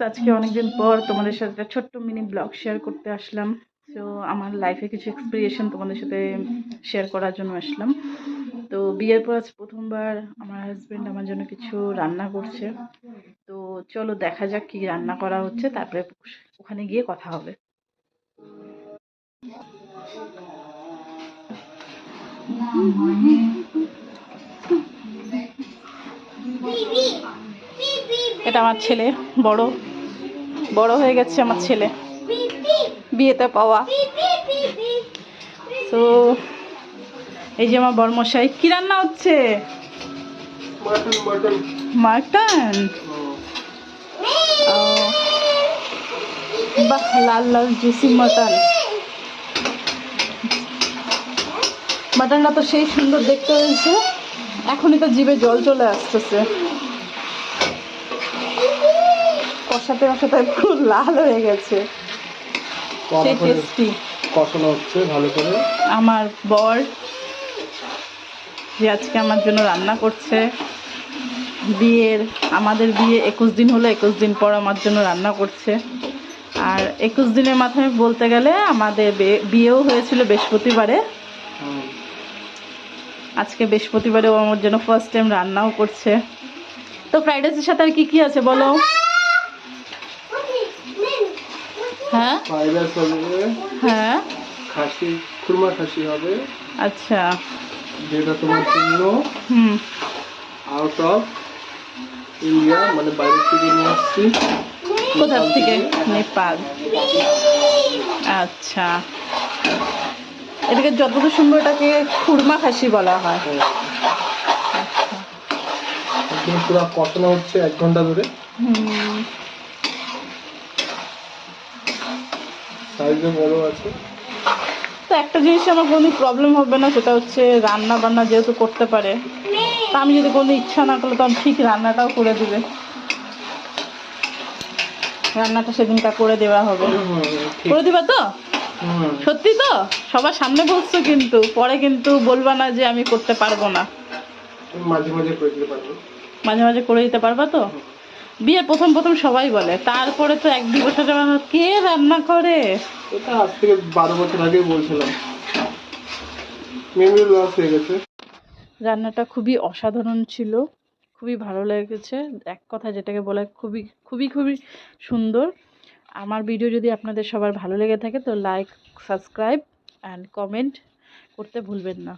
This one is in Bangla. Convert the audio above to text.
আজকে অনেকদিন পর তোমাদের সাথে একটা ছোট্ট মিনি ব্লগ শেয়ার করতে আসলাম। তো আমার লাইফে কিছু এক্সপিরিয়েশন তোমাদের সাথে শেয়ার করার জন্য আসলাম। তো বিয়ের পর আজ প্রথমবার আমার হাজবেন্ড আমার জন্য কিছু রান্না করছে। তো চলো দেখা যাক কি রান্না করা হচ্ছে, তারপরে ওখানে গিয়ে কথা হবে। এটা আমার ছেলে, বড় বড় হয়ে গেছে আমার ছেলে, বিয়েতে পাওয়া। তো এই যে আমার বড়মশাই, কি রান্না হচ্ছে? মাটন। বাহ, লাল লাল জুসি মাটন। মাটনটা তো সেই সুন্দর দেখতে হয়েছে, এখনই তো জিভে জল চলে আসতেছে। কষাতে কষাতে পুরো লাল হয়ে গেছে, সেই টেস্টি। কষানো হচ্ছে ভালো করে। আমার বর যে আজকে আমার জন্য রান্না করছে, আমাদের বিয়ে 21 দিন হলো, 21 দিন পর আমার জন্য রান্না করছে। আর 21 দিনের মাথায় বলতে গেলে আমাদের বিয়েও হয়েছিল বৃহস্পতিবারে। আজকে বৃহস্পতিবারে ও আমার জন্য ফার্স্ট টাইম রান্নাও করছে। তো ফ্রাইড রাইসের সাথে আর কি কি আছে বলো? হ্যাঁ ফ্রাইড রাইস হবে, হ্যাঁ খাসি, খুরমা খাসি হবে। আচ্ছা, যেটা তোমার জন্য আউট অফ ইন্ডিয়া, মানে বাইরে থেকে নিয়ে আসছি। কোথা থেকে? নেপাল। আচ্ছা, এটাকে যতদূর সুন্দর এটাকে খুরমা খাসি বলা হয়। পুরো কষানো হচ্ছে 1 ঘন্টা ধরে। সাইজে বড় আছে। তো একটা জিনিস আমার কোনো প্রবলেম হবে না, সেটা হচ্ছে রান্না বান্না যেহেতু করতে পারে, তা আমি যদি কোনো ইচ্ছা না করলে তখন ঠিক রান্নাটাও করে দিবে। রান্নাটা সেদিনটা করে দেওয়া হবে। করে দিবা তো? সত্যি তো? সবার সামনে বলছো, কিন্তু পরে কিন্তু বলবা না যে আমি করতে পারবো না। মাঝে মাঝে করে দিতে পারবো। মাঝে মাঝে করে দিতে পারবা তো? বিয়ের প্রথম প্রথম সবাই বলে, তারপরে তো 1-2 বছর কে রান্না করে। এটা আজ থেকে 12 বছর আগে বলছিলাম, মেমোরি লস হয়ে গেছে। রান্নাটা খুবই অসাধারণ ছিল, খুবই ভালো লেগেছে। এক কথা যেটাকে বলে খুবই খুবই খুবই সুন্দর। আমার ভিডিও যদি আপনাদের সবার ভালো লেগে থাকে তো লাইক, সাবস্ক্রাইব অ্যান্ড কমেন্ট করতে ভুলবেন না।